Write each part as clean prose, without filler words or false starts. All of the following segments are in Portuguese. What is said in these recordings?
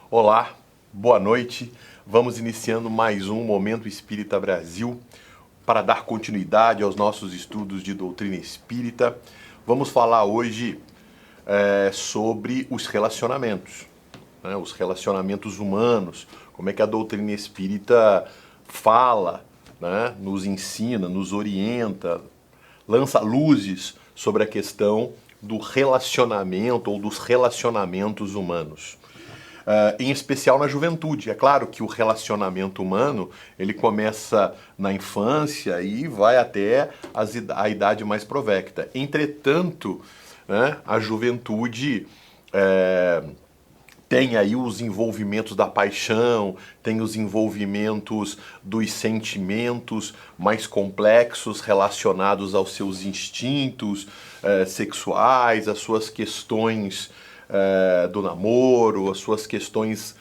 Olá, boa noite. Vamos iniciando mais um Momento Espírita Brasil para dar continuidade aos nossos estudos de doutrina espírita. Vamos falar hoje sobre os relacionamentos, né? Os relacionamentos humanos, como é que a doutrina espírita fala, né? Nos ensina, nos orienta, lança luzes sobre a questão do relacionamento ou dos relacionamentos humanos. Em especial na juventude. É claro que o relacionamento humano ele começa na infância e vai até a idade mais provecta. Entretanto, né, a juventude tem aí os envolvimentos da paixão, tem os envolvimentos dos sentimentos mais complexos relacionados aos seus instintos sexuais, às suas questões do namoro, as suas questões,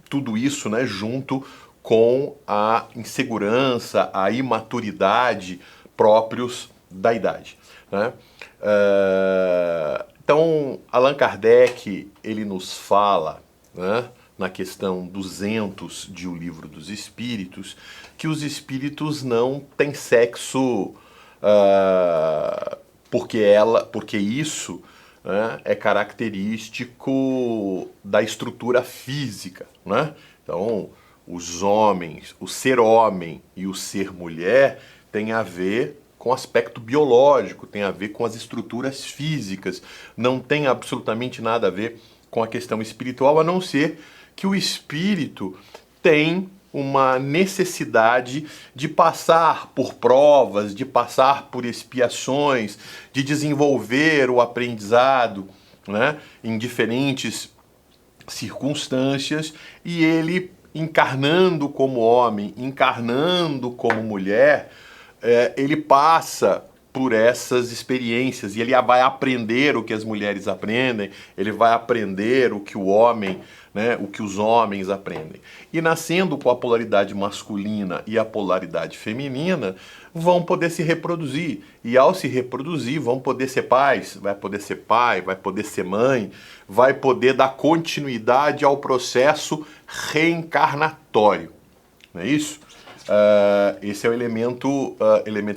tudo isso, né, junto com a insegurança, a imaturidade próprios da idade, né? Então, Allan Kardec, ele nos fala, né, na questão 200 de O Livro dos Espíritos, que os espíritos não têm sexo porque isso, né, é característico da estrutura física, né? Então, os homens, o ser homem e o ser mulher tem a ver com o aspecto biológico, tem a ver com as estruturas físicas, não tem absolutamente nada a ver com a questão espiritual, a não ser que o espírito tem uma necessidade de passar por provas, de passar por expiações, de desenvolver o aprendizado, né, em diferentes circunstâncias, e ele encarnando como homem, encarnando como mulher, ele passa por essas experiências e ele vai aprender o que as mulheres aprendem, ele vai aprender o que o homem, né, o que os homens aprendem. E nascendo com a polaridade masculina e a polaridade feminina, vão poder se reproduzir. E ao se reproduzir, vão poder ser pais, vai poder ser pai, vai poder ser mãe, vai poder dar continuidade ao processo reencarnatório. Não é isso? Esse é o elemento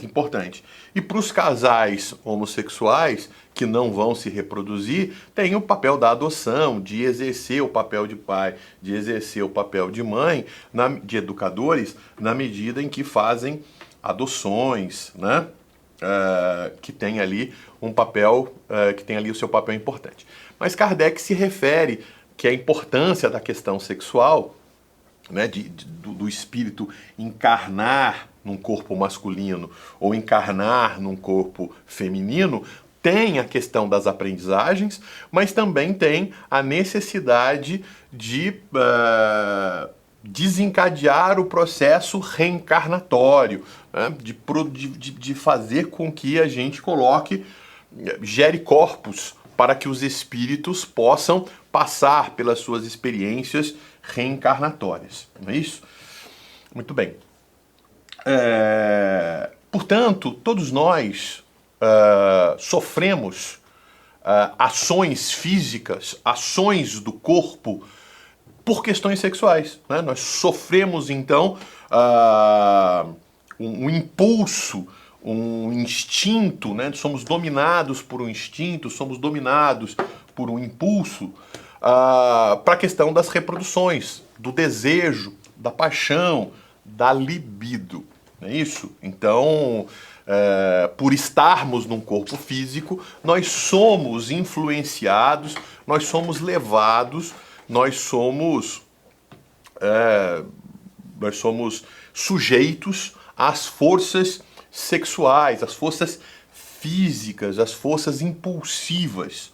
importante. E para os casais homossexuais que não vão se reproduzir, tem o papel da adoção, de exercer o papel de pai, de exercer o papel de mãe, de educadores, na medida em que fazem adoções, né? Que tem ali um papel, que tem ali o seu papel importante. Mas Kardec se refere que a importância da questão sexual, né, do espírito encarnar num corpo masculino ou encarnar num corpo feminino, tem a questão das aprendizagens, mas também tem a necessidade de desencadear o processo reencarnatório, né, de fazer com que a gente gere corpos para que os espíritos possam passar pelas suas experiências reencarnatórias. Não é isso? Muito bem. Portanto, todos nós sofremos ações físicas, ações do corpo por questões sexuais, né? Nós sofremos, então, um impulso, um instinto, né? Somos dominados por um instinto, somos dominados por um impulso para a questão das reproduções, do desejo, da paixão, da libido. Não é isso? Então, por estarmos num corpo físico, nós somos influenciados, nós somos levados, nós somos sujeitos às forças sexuais, às forças físicas, às forças impulsivas.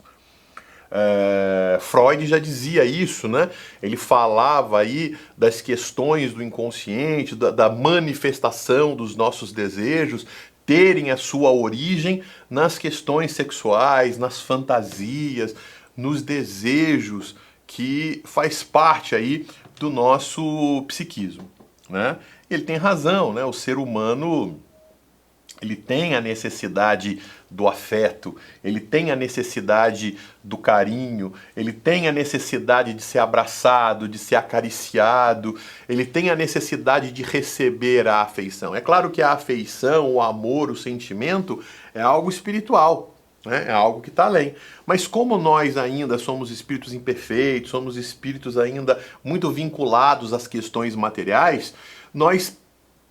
Freud já dizia isso, né? Ele falava aí das questões do inconsciente, da manifestação dos nossos desejos terem a sua origem nas questões sexuais, nas fantasias, nos desejos, que faz parte aí do nosso psiquismo, né? Ele tem razão, né? O ser humano ele tem a necessidade do afeto, ele tem a necessidade do carinho, ele tem a necessidade de ser abraçado, de ser acariciado, ele tem a necessidade de receber a afeição. É claro que a afeição, o amor, o sentimento é algo espiritual, né? É algo que está além. Mas como nós ainda somos espíritos imperfeitos, somos espíritos ainda muito vinculados às questões materiais, nós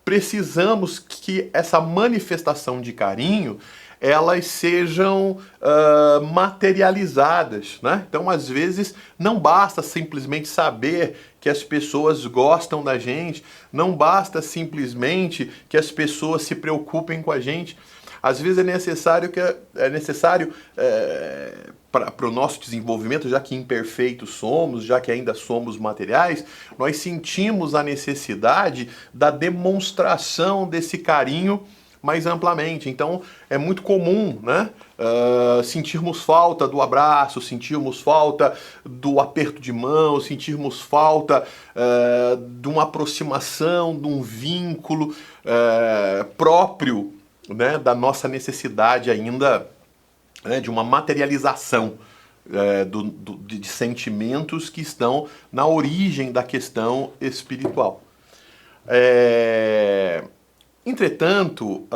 precisamos que essa manifestação de carinho elas sejam materializadas, né? Então, às vezes, não basta simplesmente saber que as pessoas gostam da gente, não basta simplesmente que as pessoas se preocupem com a gente. Às vezes é necessário para o nosso desenvolvimento, já que imperfeitos somos, já que ainda somos materiais, nós sentimos a necessidade da demonstração desse carinho mais amplamente. Então é muito comum, né, sentirmos falta do abraço, sentirmos falta do aperto de mão, sentirmos falta de uma aproximação, de um vínculo próprio, né, da nossa necessidade ainda, né, de uma materialização de sentimentos que estão na origem da questão espiritual. Entretanto,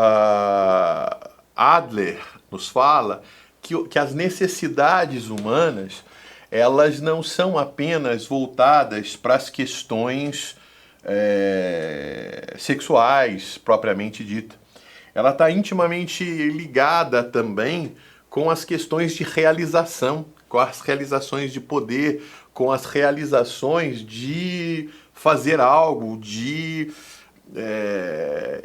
Adler nos fala que as necessidades humanas elas não são apenas voltadas para as questões sexuais, propriamente dita. Ela está intimamente ligada também com as questões de realização, com as realizações de poder, com as realizações de fazer algo, de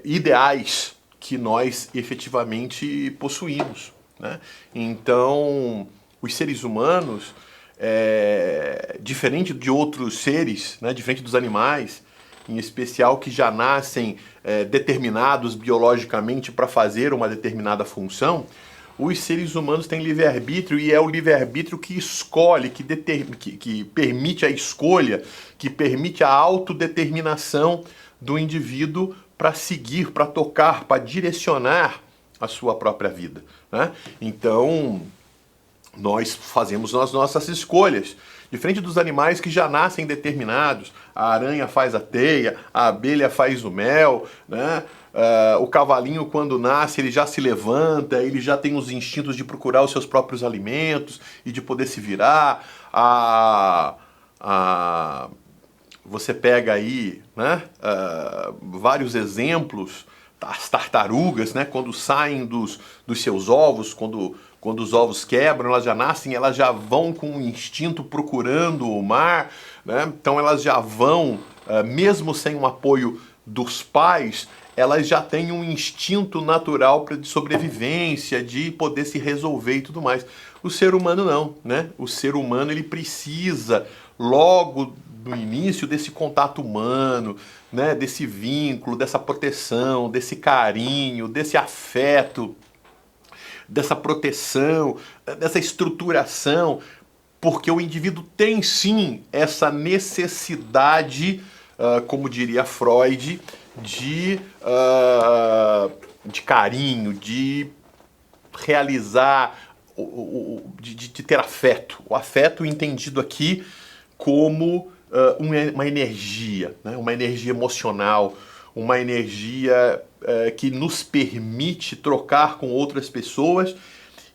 ideais que nós efetivamente possuímos, né? Então, os seres humanos, diferente de outros seres, né, diferente dos animais, em especial que já nascem determinados biologicamente para fazer uma determinada função, os seres humanos têm livre-arbítrio e é o livre-arbítrio que escolhe, que permite a escolha, que permite a autodeterminação do indivíduo para seguir, para tocar, para direcionar a sua própria vida, né? Então, nós fazemos as nossas escolhas. Diferente dos animais que já nascem determinados, a aranha faz a teia, a abelha faz o mel, né? O cavalinho quando nasce ele já se levanta, ele já tem os instintos de procurar os seus próprios alimentos e de poder se virar. Você pega aí, né, vários exemplos, as tartarugas, né, quando saem dos seus ovos, quando os ovos quebram, elas já nascem, elas já vão com um instinto procurando o mar, né? Então elas já vão, mesmo sem o apoio dos pais, elas já têm um instinto natural de sobrevivência, de poder se resolver e tudo mais. O ser humano não, né? O ser humano ele precisa, logo no início, desse contato humano, né? Desse vínculo, dessa proteção, desse carinho, desse afeto, dessa proteção, dessa estruturação, porque o indivíduo tem sim essa necessidade, como diria Freud, de carinho, de realizar, de ter afeto. O afeto entendido aqui como uma energia, né? Uma energia emocional, uma energia que nos permite trocar com outras pessoas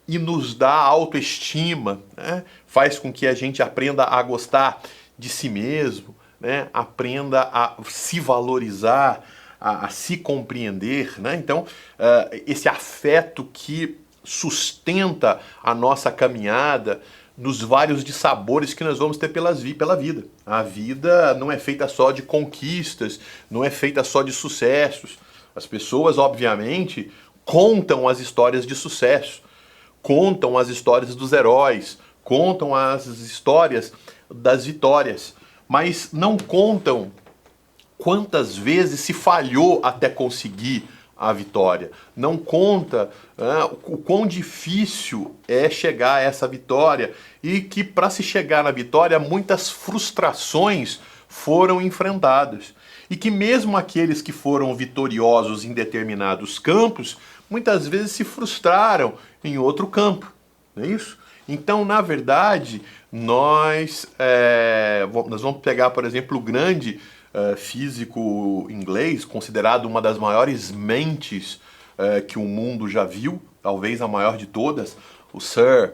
e nos dá autoestima, né? Faz com que a gente aprenda a gostar de si mesmo, né? Aprenda a se valorizar, a se compreender, né? Então, esse afeto que sustenta a nossa caminhada nos vários dissabores que nós vamos ter pela vida. A vida não é feita só de conquistas, não é feita só de sucessos. As pessoas, obviamente, contam as histórias de sucesso, contam as histórias dos heróis, contam as histórias das vitórias, mas não contam quantas vezes se falhou até conseguir a vitória. Não conta o quão difícil é chegar a essa vitória e que para se chegar na vitória muitas frustrações foram enfrentadas. E que mesmo aqueles que foram vitoriosos em determinados campos, muitas vezes se frustraram em outro campo, não é isso? Então, na verdade, nós vamos pegar, por exemplo, o grande físico inglês, considerado uma das maiores mentes que o mundo já viu, talvez a maior de todas, o Sir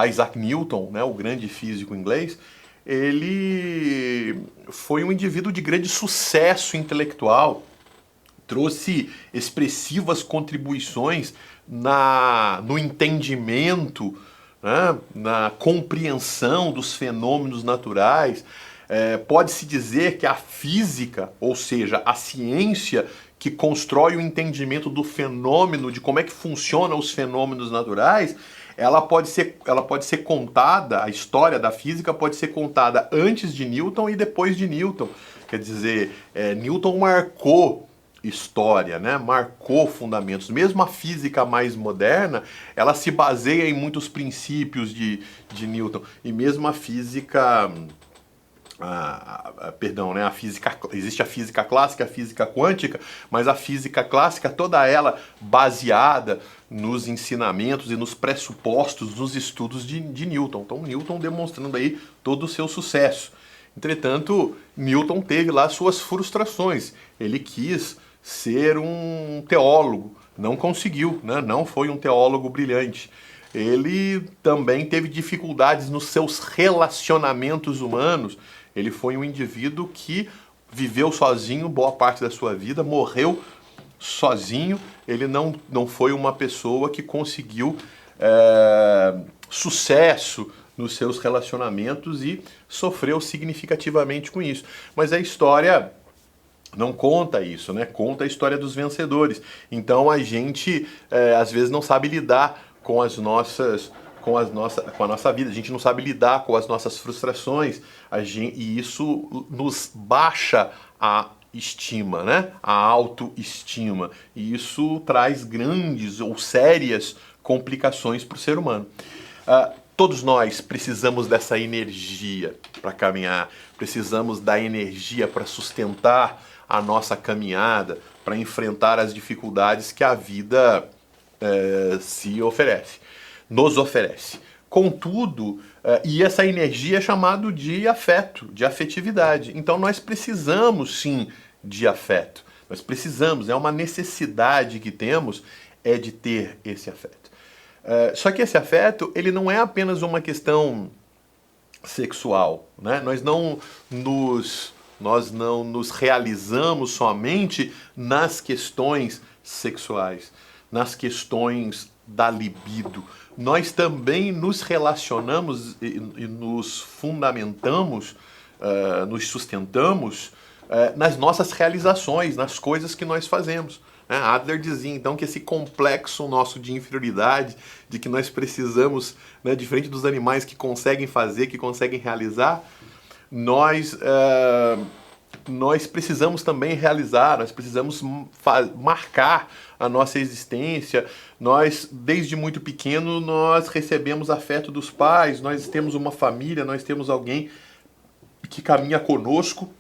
Isaac Newton, né, o grande físico inglês. Ele foi um indivíduo de grande sucesso intelectual, trouxe expressivas contribuições no entendimento, né, na compreensão dos fenômenos naturais. Pode-se dizer que a física, ou seja, a ciência que constrói o entendimento do fenômeno, de como é que funcionam os fenômenos naturais, ela pode ser contada, a história da física pode ser contada antes de Newton e depois de Newton. Quer dizer, Newton marcou história, né? Marcou fundamentos. Mesmo a física mais moderna, ela se baseia em muitos princípios de Newton. E mesmo a física... né? Existe a física clássica, a física quântica, mas a física clássica, toda ela baseada nos ensinamentos e nos pressupostos dos estudos de Newton. Então, Newton demonstrando aí todo o seu sucesso. Entretanto, Newton teve lá suas frustrações. Ele quis ser um teólogo, não conseguiu, né? Não foi um teólogo brilhante. Ele também teve dificuldades nos seus relacionamentos humanos. Ele foi um indivíduo que viveu sozinho boa parte da sua vida, morreu sozinho. Ele não foi uma pessoa que conseguiu sucesso nos seus relacionamentos e sofreu significativamente com isso. Mas a história não conta isso, né? Conta a história dos vencedores. Então a gente às vezes não sabe lidar com a nossa vida, a gente não sabe lidar com as nossas frustrações, e isso nos baixa a estima, né? A autoestima, e isso traz grandes ou sérias complicações para o ser humano. Todos nós precisamos dessa energia para caminhar, precisamos da energia para sustentar a nossa caminhada, para enfrentar as dificuldades que a vida nos oferece. Contudo, e essa energia é chamado de afeto, de afetividade. Então nós precisamos sim de afeto. Nós precisamos, é uma necessidade que temos, de ter esse afeto. Só que esse afeto, ele não é apenas uma questão sexual, né? Nós não nos realizamos somente nas questões sexuais, nas questões da libido. Nós também nos relacionamos e nos fundamentamos, nos sustentamos nas nossas realizações, nas coisas que nós fazemos. Adler dizia então que esse complexo nosso de inferioridade, de que nós precisamos, né, diferente dos animais que conseguem fazer, que conseguem realizar, nós precisamos também realizar, nós precisamos marcar a nossa existência. Nós, desde muito pequeno, nós recebemos afeto dos pais, nós temos uma família, nós temos alguém que caminha conosco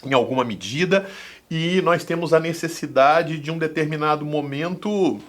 em alguma medida, e nós temos a necessidade de um determinado momento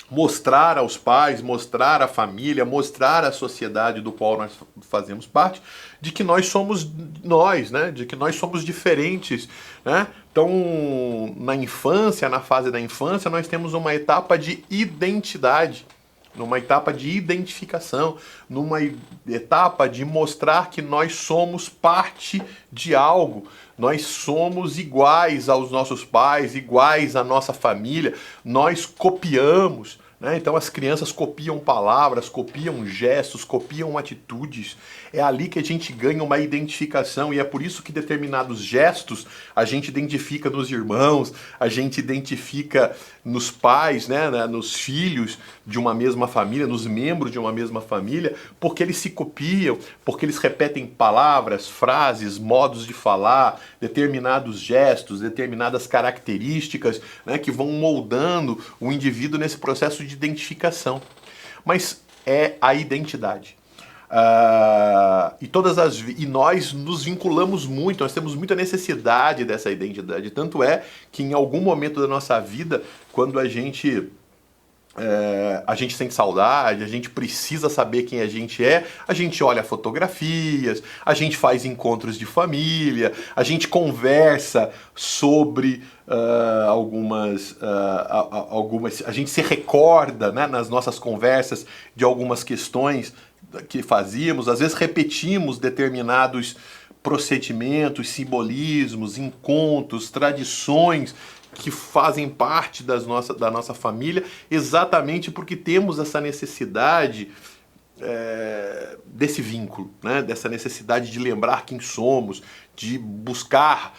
mostrar aos pais, mostrar à família, mostrar à sociedade do qual nós fazemos parte, de que nós somos nós, né? De que nós somos diferentes, né? Então, na infância, na fase da infância, nós temos uma etapa de identidade, numa etapa de identificação, numa etapa de mostrar que nós somos parte de algo, nós somos iguais aos nossos pais, iguais à nossa família, nós copiamos, né? Então as crianças copiam palavras, copiam gestos, copiam atitudes. É ali que a gente ganha uma identificação, e é por isso que determinados gestos a gente identifica nos irmãos, a gente identifica nos pais, né, nos filhos de uma mesma família, nos membros de uma mesma família, porque eles se copiam, porque eles repetem palavras, frases, modos de falar, determinados gestos, determinadas características, né, que vão moldando o indivíduo nesse processo de identificação. Mas é a identidade. E nós nos vinculamos muito, nós temos muita necessidade dessa identidade. Tanto é que em algum momento da nossa vida, quando a gente sente saudade, a gente precisa saber quem a gente olha fotografias, a gente faz encontros de família, a gente conversa sobre algumas, a gente se recorda, né, nas nossas conversas de algumas questões que fazíamos, às vezes repetimos determinados procedimentos, simbolismos, encontros, tradições que fazem parte da nossa família, exatamente porque temos essa necessidade desse vínculo, né? Dessa necessidade de lembrar quem somos, de buscarmos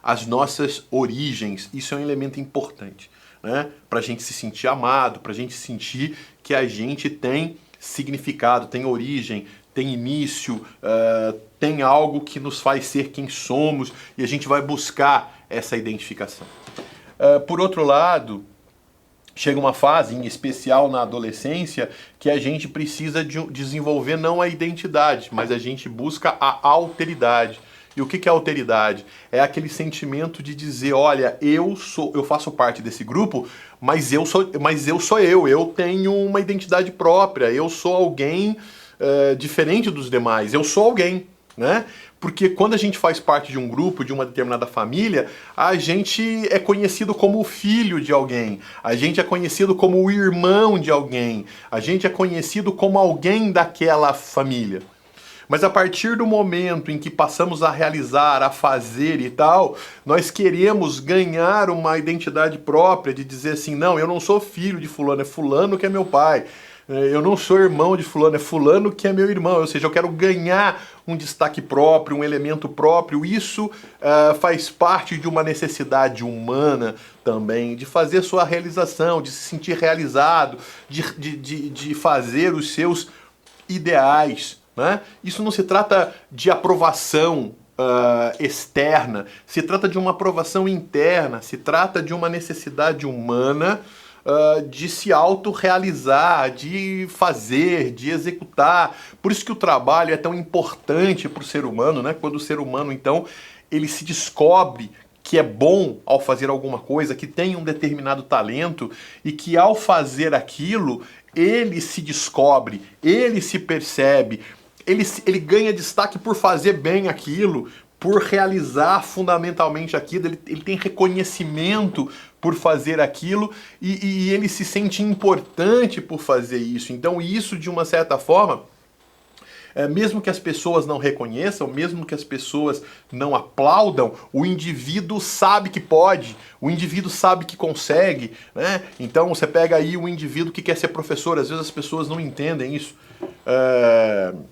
as nossas origens. Isso é um elemento importante, né? Para a gente se sentir amado, para a gente sentir que a gente tem significado, tem origem, tem início, tem algo que nos faz ser quem somos, e a gente vai buscar essa identificação. Por outro lado, chega uma fase, em especial na adolescência, que a gente precisa desenvolver não a identidade, mas a gente busca a alteridade. E o que é alteridade? É aquele sentimento de dizer, olha, eu faço parte desse grupo, mas eu sou eu tenho uma identidade própria, eu sou alguém diferente dos demais, eu sou alguém, né? Porque quando a gente faz parte de um grupo, de uma determinada família, a gente é conhecido como o filho de alguém, a gente é conhecido como o irmão de alguém, a gente é conhecido como alguém daquela família. Mas a partir do momento em que passamos a realizar, a fazer e tal, nós queremos ganhar uma identidade própria, de dizer assim, não, eu não sou filho de fulano, é fulano que é meu pai. Eu não sou irmão de fulano, é fulano que é meu irmão. Ou seja, eu quero ganhar um destaque próprio, um elemento próprio. Isso faz parte de uma necessidade humana também, de fazer sua realização, de se sentir realizado, de fazer os seus ideais, né? Isso não se trata de aprovação externa, se trata de uma aprovação interna, se trata de uma necessidade humana de se autorrealizar, de fazer, de executar. Por isso que o trabalho é tão importante para o ser humano, né? Quando o ser humano, então, ele se descobre que é bom ao fazer alguma coisa, que tem um determinado talento e que ao fazer aquilo, ele se descobre, ele se percebe, ele ganha destaque por fazer bem aquilo, por realizar fundamentalmente aquilo, ele tem reconhecimento por fazer aquilo e ele se sente importante por fazer isso. Então isso, de uma certa forma, mesmo que as pessoas não reconheçam, mesmo que as pessoas não aplaudam, o indivíduo sabe que pode, o indivíduo sabe que consegue, né? Então você pega aí o indivíduo que quer ser professor, às vezes as pessoas não entendem isso.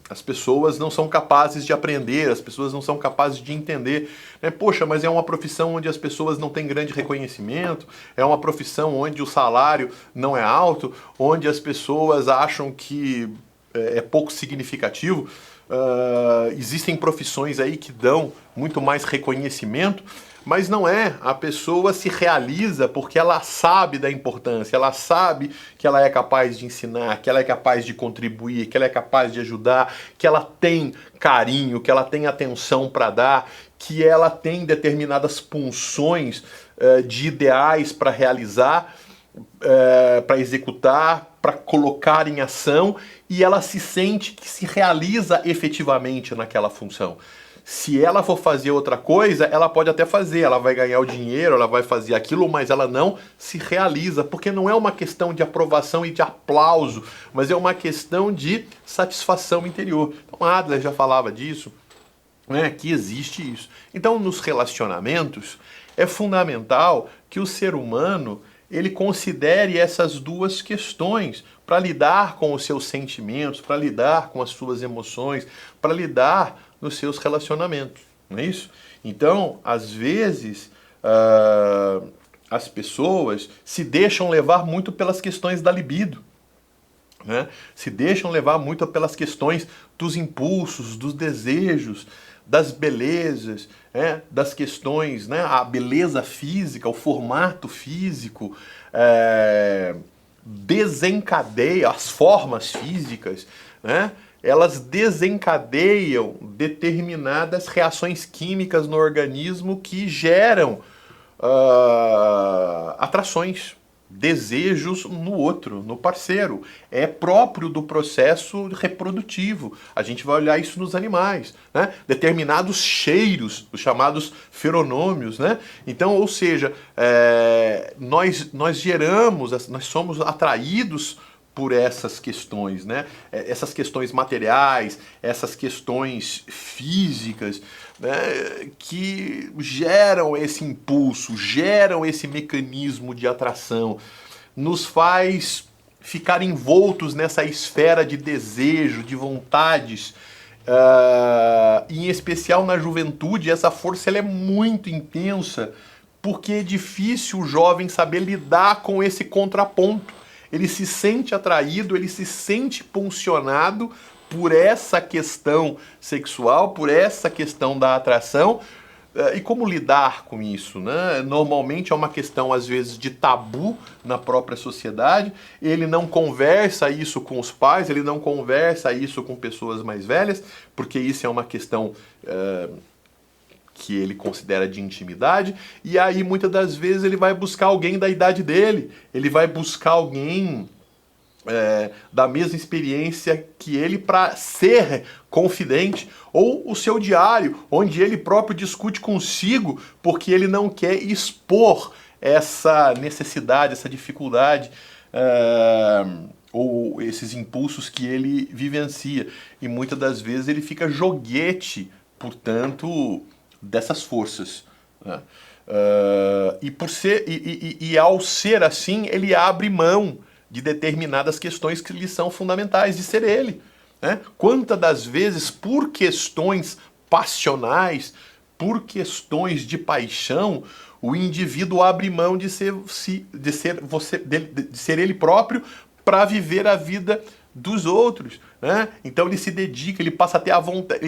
As pessoas não são capazes de aprender, as pessoas não são capazes de entender, né? Poxa, mas é uma profissão onde as pessoas não têm grande reconhecimento, é uma profissão onde o salário não é alto, onde as pessoas acham que é pouco significativo. Existem profissões aí que dão muito mais reconhecimento, mas não é. A pessoa se realiza porque ela sabe da importância, ela sabe que ela é capaz de ensinar, que ela é capaz de contribuir, que ela é capaz de ajudar, que ela tem carinho, que ela tem atenção para dar, que ela tem determinadas punções de ideais para realizar, para executar, para colocar em ação, e ela se sente que se realiza efetivamente naquela função. Se ela for fazer outra coisa, ela pode até fazer, ela vai ganhar o dinheiro, ela vai fazer aquilo, mas ela não se realiza, porque não é uma questão de aprovação e de aplauso, mas é uma questão de satisfação interior. Então Adler já falava disso, né, que existe isso. Então nos relacionamentos é fundamental que o ser humano ele considere essas duas questões para lidar com os seus sentimentos, para lidar com as suas emoções, para lidar nos seus relacionamentos, não é isso? Então, às vezes, as pessoas se deixam levar muito pelas questões da libido, né? Se deixam levar muito pelas questões dos impulsos, dos desejos, das belezas, né? Das questões, né? A beleza física, o formato físico, desencadeia as formas físicas, né, elas desencadeiam determinadas reações químicas no organismo que geram atrações, desejos no outro, no parceiro. É próprio do processo reprodutivo. A gente vai olhar isso nos animais, né? Determinados cheiros, os chamados feronômios, né? Então, ou seja, nós geramos, nós somos atraídos por essas questões, né? Essas questões materiais, essas questões físicas, né? Que geram esse impulso, geram esse mecanismo de atração, nos faz ficar envoltos nessa esfera de desejo, de vontades, e em especial na juventude, essa força ela é muito intensa, porque é difícil o jovem saber lidar com esse contraponto. Ele se sente atraído, ele se sente pulsionado por essa questão sexual, por essa questão da atração. E como lidar com isso, né? Normalmente é uma questão, às vezes, de tabu na própria sociedade. Ele não conversa isso com os pais, ele não conversa isso com pessoas mais velhas, porque isso é uma questão que ele considera de intimidade, e aí muitas das vezes ele vai buscar alguém da idade dele, ele vai buscar alguém da mesma experiência que ele para ser confidente, ou o seu diário, onde ele próprio discute consigo, porque ele não quer expor essa necessidade, essa dificuldade, ou esses impulsos que ele vivencia. E muitas das vezes ele fica joguete, portanto, dessas forças, né? E ao ser assim, ele abre mão de determinadas questões que lhe são fundamentais, de ser ele, né? Quantas das vezes, por questões passionais, por questões de paixão, o indivíduo abre mão de ser ele próprio para viver a vida dos outros, né? Então ele se dedica, ele passa a ter a vontade,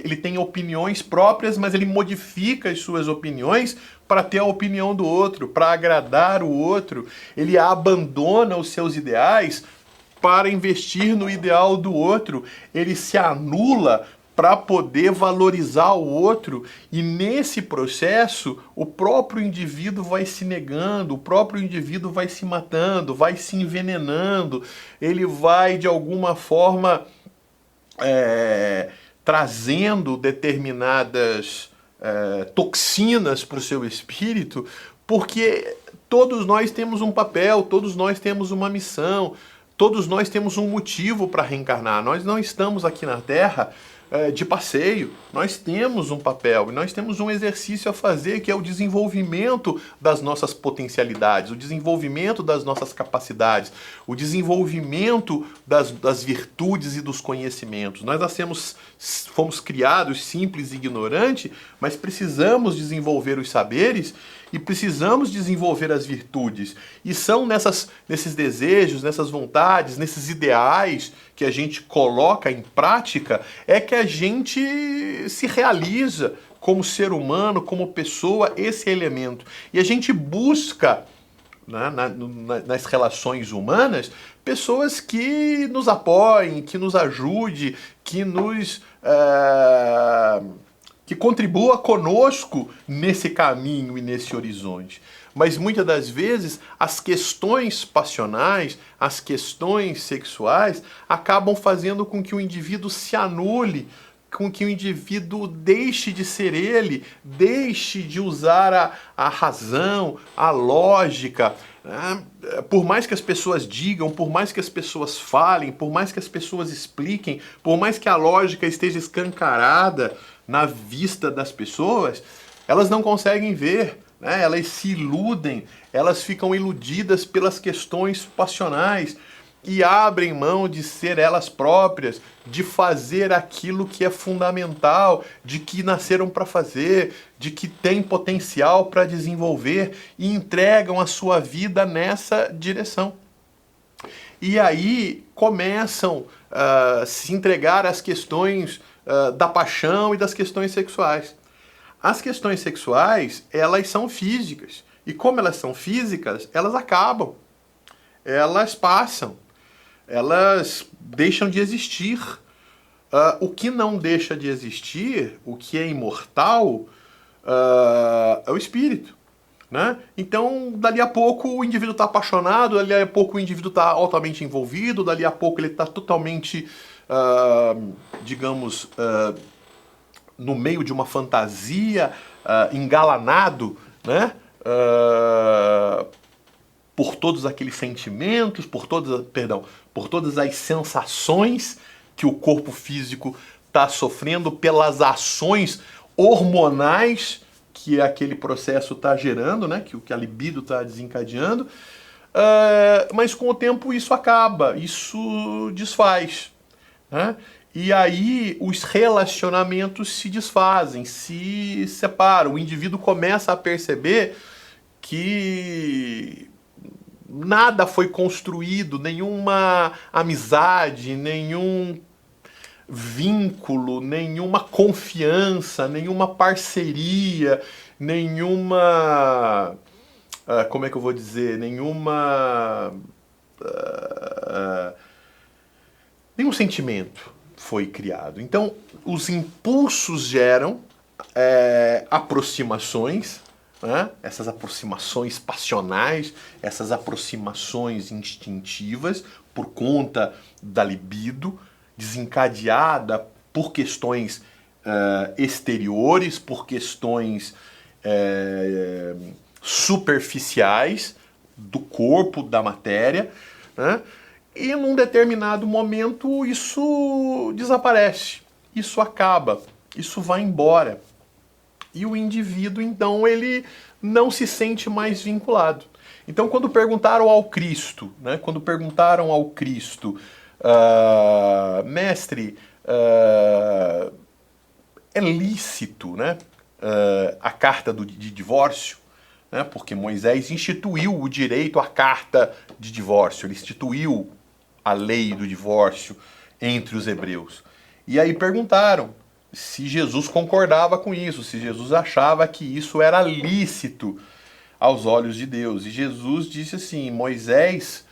ele tem opiniões próprias, mas ele modifica as suas opiniões para ter a opinião do outro, para agradar o outro. Ele abandona os seus ideais para investir no ideal do outro. Ele se anula para poder valorizar o outro, e nesse processo o próprio indivíduo vai se negando, o próprio indivíduo vai se matando, vai se envenenando, ele vai de alguma forma trazendo determinadas toxinas para o seu espírito, porque todos nós temos um papel, todos nós temos uma missão, todos nós temos um motivo para reencarnar. Nós não estamos aqui na Terra de passeio, nós temos um papel e nós temos um exercício a fazer, que é o desenvolvimento das nossas potencialidades, o desenvolvimento das nossas capacidades, o desenvolvimento das virtudes e dos conhecimentos. Nós fomos criados simples e ignorantes, mas precisamos desenvolver os saberes e precisamos desenvolver as virtudes. E são nesses desejos, nessas vontades, nesses ideais que a gente coloca em prática, é que a gente se realiza como ser humano, como pessoa, esse elemento. E a gente busca, né, nas relações humanas, pessoas que nos apoiem, que nos ajudem, que contribua conosco nesse caminho e nesse horizonte. Mas muitas das vezes as questões passionais, as questões sexuais acabam fazendo com que o indivíduo se anule, com que o indivíduo deixe de ser ele, deixe de usar a razão, a lógica. Por mais que as pessoas digam, por mais que as pessoas falem, por mais que as pessoas expliquem, por mais que a lógica esteja escancarada na vista das pessoas, elas não conseguem ver, né? Elas se iludem, elas ficam iludidas pelas questões passionais e abrem mão de ser elas próprias, de fazer aquilo que é fundamental, de que nasceram para fazer, de que tem potencial para desenvolver, e entregam a sua vida nessa direção. E aí começam a se entregar às questões da paixão e das questões sexuais. As questões sexuais, elas são físicas. E como elas são físicas, elas acabam. Elas passam. elas deixam de existir. O que não deixa de existir, o que é imortal, é o espírito. Né? Então, dali a pouco o indivíduo está apaixonado, dali a pouco o indivíduo está altamente envolvido, dali a pouco ele está totalmente, digamos, no meio de uma fantasia, engalanado, né? Por todos aqueles sentimentos, por todas as sensações que o corpo físico está sofrendo, pelas ações hormonais que aquele processo está gerando, né? que a libido está desencadeando, mas com o tempo isso acaba, isso desfaz. Né? E aí os relacionamentos se desfazem, se separam, o indivíduo começa a perceber que nada foi construído, nenhuma amizade, nenhum vínculo, nenhuma confiança, nenhuma parceria, nenhuma... como é que eu vou dizer? Nenhum sentimento foi criado. Então, os impulsos geram aproximações, né? Essas aproximações passionais, essas aproximações instintivas por conta da libido, desencadeada por questões exteriores, por questões superficiais do corpo, da matéria, né? E num determinado momento isso desaparece, isso acaba, isso vai embora. E o indivíduo, então, ele não se sente mais vinculado. Então, quando perguntaram ao Cristo, né, mestre, é lícito, né, a carta de divórcio? Né, porque Moisés instituiu o direito à carta de divórcio, ele instituiu a lei do divórcio entre os hebreus. E aí perguntaram se Jesus concordava com isso, se Jesus achava que isso era lícito aos olhos de Deus. E Jesus disse assim: Moisés,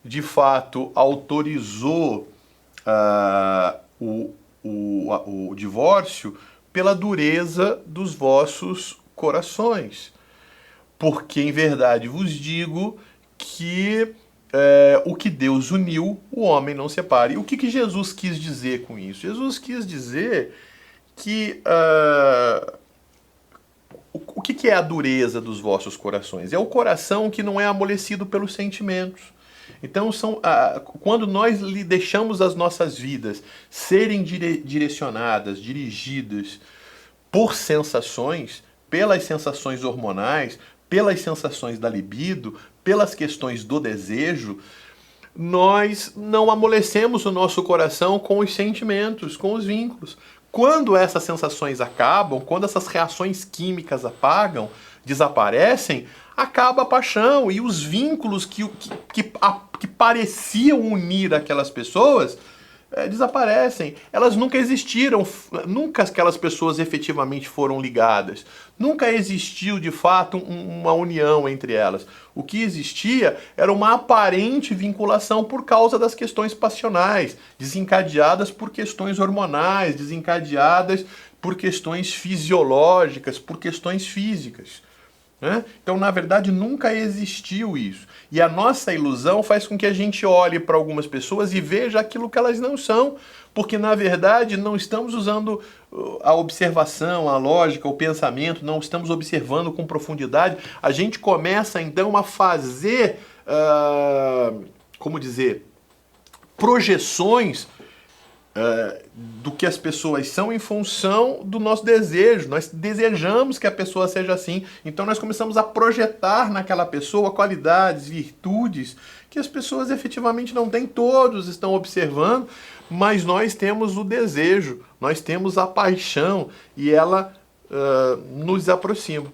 de fato, autorizou o divórcio pela dureza dos vossos corações. Porque, em verdade, vos digo que o que Deus uniu, o homem não separe. E o que Jesus quis dizer com isso? Jesus quis dizer que... o que é a dureza dos vossos corações? É o coração que não é amolecido pelos sentimentos. Então, quando nós deixamos as nossas vidas serem direcionadas, dirigidas por sensações, pelas sensações hormonais, pelas sensações da libido, pelas questões do desejo, nós não amolecemos o nosso coração com os sentimentos, com os vínculos. Quando essas sensações acabam, quando essas reações químicas desaparecem, acaba a paixão e os vínculos que pareciam unir aquelas pessoas desaparecem. Elas nunca existiram, nunca aquelas pessoas efetivamente foram ligadas. Nunca existiu, de fato, uma união entre elas. O que existia era uma aparente vinculação por causa das questões passionais, desencadeadas por questões hormonais, desencadeadas por questões fisiológicas, por questões físicas. Né? Então, na verdade, nunca existiu isso. E a nossa ilusão faz com que a gente olhe para algumas pessoas e veja aquilo que elas não são, porque, na verdade, não estamos usando a observação, a lógica, o pensamento, não estamos observando com profundidade. A gente começa, então, a fazer, projeções do que as pessoas são em função do nosso desejo. Nós desejamos que a pessoa seja assim, então nós começamos a projetar naquela pessoa qualidades, virtudes que as pessoas efetivamente não têm. Todos estão observando, mas nós temos o desejo, nós temos a paixão e ela nos aproxima.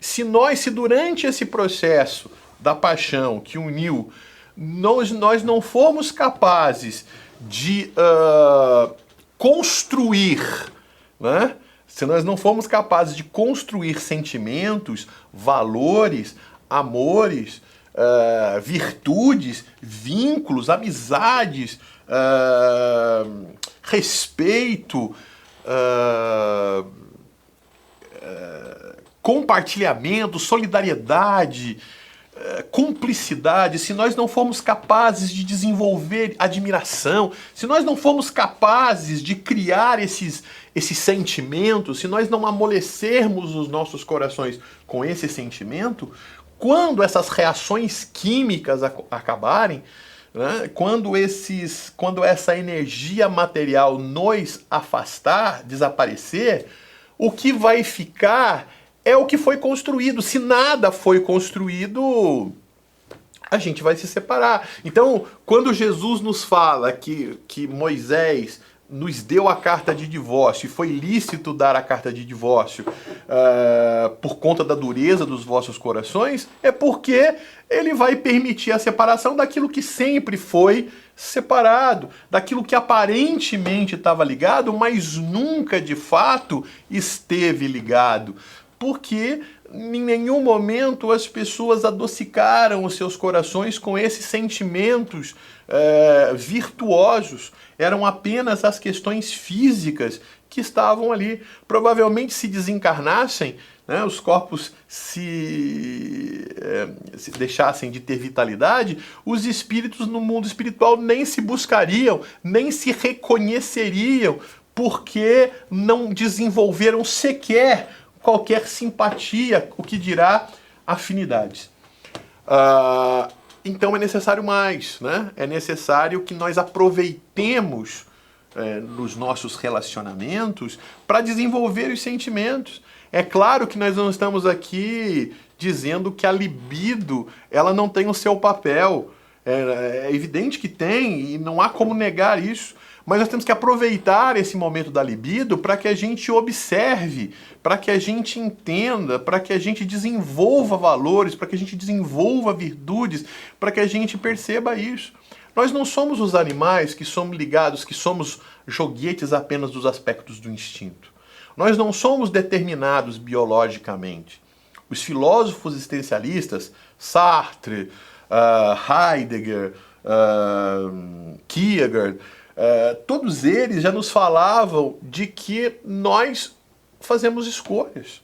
Se durante esse processo da paixão que uniu, nós não formos capazes de construir, né? Se nós não formos capazes de construir sentimentos, valores, amores, virtudes, vínculos, amizades, respeito, compartilhamento, solidariedade, cumplicidade, se nós não formos capazes de desenvolver admiração, se nós não formos capazes de criar esses sentimentos, se nós não amolecermos os nossos corações com esse sentimento, quando essas reações químicas acabarem, né, quando essa energia material nos afastar, desaparecer, o que vai ficar é o que foi construído. Se nada foi construído, a gente vai se separar. Então, quando Jesus nos fala que Moisés nos deu a carta de divórcio, e foi lícito dar a carta de divórcio por conta da dureza dos vossos corações, é porque ele vai permitir a separação daquilo que sempre foi separado, daquilo que aparentemente estava ligado, mas nunca de fato esteve ligado. Porque em nenhum momento as pessoas adocicaram os seus corações com esses sentimentos virtuosos. Eram apenas as questões físicas que estavam ali. Provavelmente, se desencarnassem, né, os corpos se deixassem de ter vitalidade, os espíritos no mundo espiritual nem se buscariam, nem se reconheceriam, porque não desenvolveram sequer qualquer simpatia, o que dirá afinidades. Então é necessário mais, né? É necessário que nós aproveitemos nos nossos relacionamentos para desenvolver os sentimentos. É claro que nós não estamos aqui dizendo que a libido ela não tem o seu papel. É evidente que tem e não há como negar isso. Mas nós temos que aproveitar esse momento da libido para que a gente observe, para que a gente entenda, para que a gente desenvolva valores, para que a gente desenvolva virtudes, para que a gente perceba isso. Nós não somos os animais que somos ligados, que somos joguetes apenas dos aspectos do instinto. Nós não somos determinados biologicamente. Os filósofos existencialistas, Sartre, Heidegger, Kierkegaard, todos eles já nos falavam de que nós fazemos escolhas.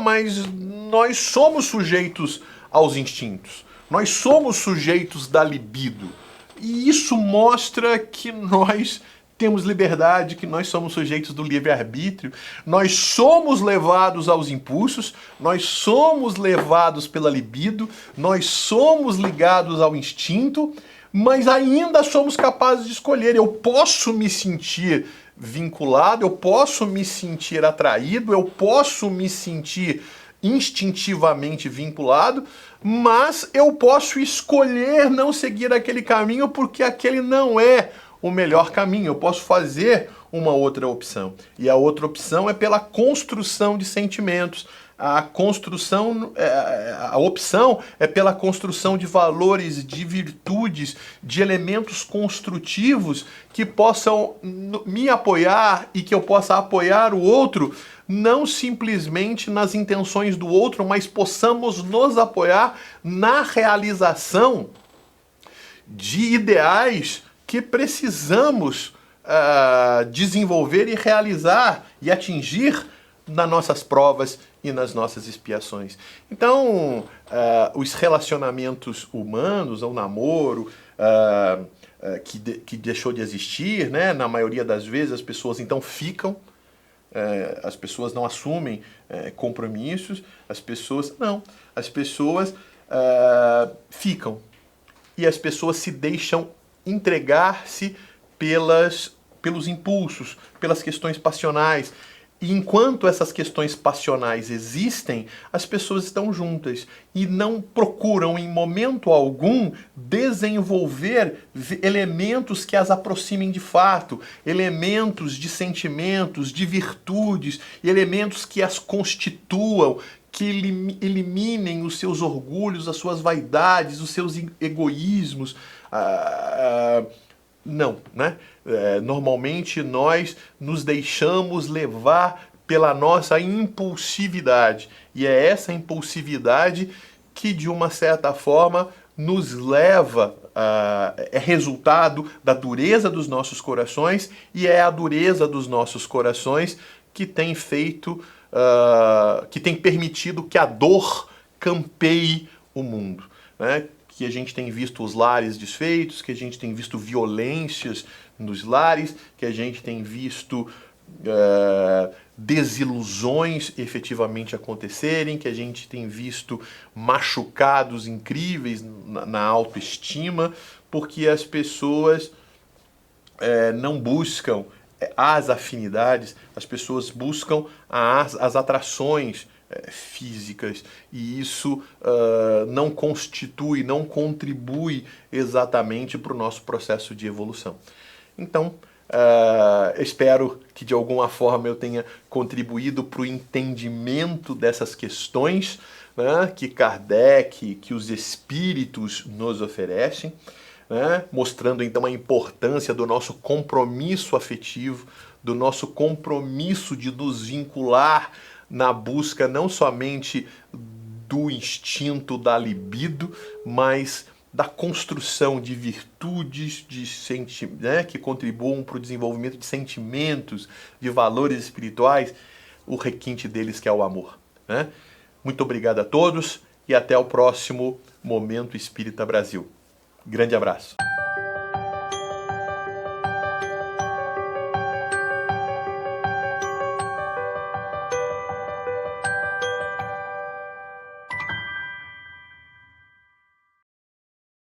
Mas nós somos sujeitos aos instintos. Nós somos sujeitos da libido. E isso mostra que nós temos liberdade, que nós somos sujeitos do livre-arbítrio, nós somos levados aos impulsos, nós somos levados pela libido, nós somos ligados ao instinto, mas ainda somos capazes de escolher. Eu posso me sentir vinculado, eu posso me sentir atraído, eu posso me sentir instintivamente vinculado, mas eu posso escolher não seguir aquele caminho porque aquele não é o melhor caminho. Eu posso fazer uma outra opção. E a outra opção é pela construção de sentimentos. A opção é pela construção de valores, de virtudes, de elementos construtivos que possam me apoiar e que eu possa apoiar o outro, não simplesmente nas intenções do outro, mas possamos nos apoiar na realização de ideais que precisamos desenvolver e realizar e atingir nas nossas provas e nas nossas expiações. Então, os relacionamentos humanos, o namoro, que deixou de existir, né? Na maioria das vezes as pessoas então ficam, as pessoas não assumem compromissos, as pessoas ficam. E as pessoas se deixam entregar-se pelos impulsos, pelas questões passionais. E enquanto essas questões passionais existem, as pessoas estão juntas e não procuram em momento algum desenvolver elementos que as aproximem de fato, elementos de sentimentos, de virtudes, elementos que as constituam, que eliminem os seus orgulhos, as suas vaidades, os seus egoísmos. Não, né? Normalmente nós nos deixamos levar pela nossa impulsividade. E é essa impulsividade que, de uma certa forma, nos leva é resultado da dureza dos nossos corações, e é a dureza dos nossos corações que tem feito, que tem permitido que a dor campeie o mundo, né? Que a gente tem visto os lares desfeitos, que a gente tem visto violências nos lares, que a gente tem visto desilusões efetivamente acontecerem, que a gente tem visto machucados incríveis na autoestima, porque as pessoas não buscam as afinidades, as pessoas buscam as atrações físicas, e isso não constitui, não contribui exatamente para o nosso processo de evolução. Então, espero que de alguma forma eu tenha contribuído para o entendimento dessas questões, né, que Kardec, que os espíritos nos oferecem, né, mostrando então a importância do nosso compromisso afetivo, do nosso compromisso de nos vincular na busca não somente do instinto, da libido, mas da construção de virtudes, né, que contribuam para o desenvolvimento de sentimentos, de valores espirituais, o requinte deles que é o amor, né? Muito obrigado a todos e até o próximo Momento Espírita Brasil. Grande abraço.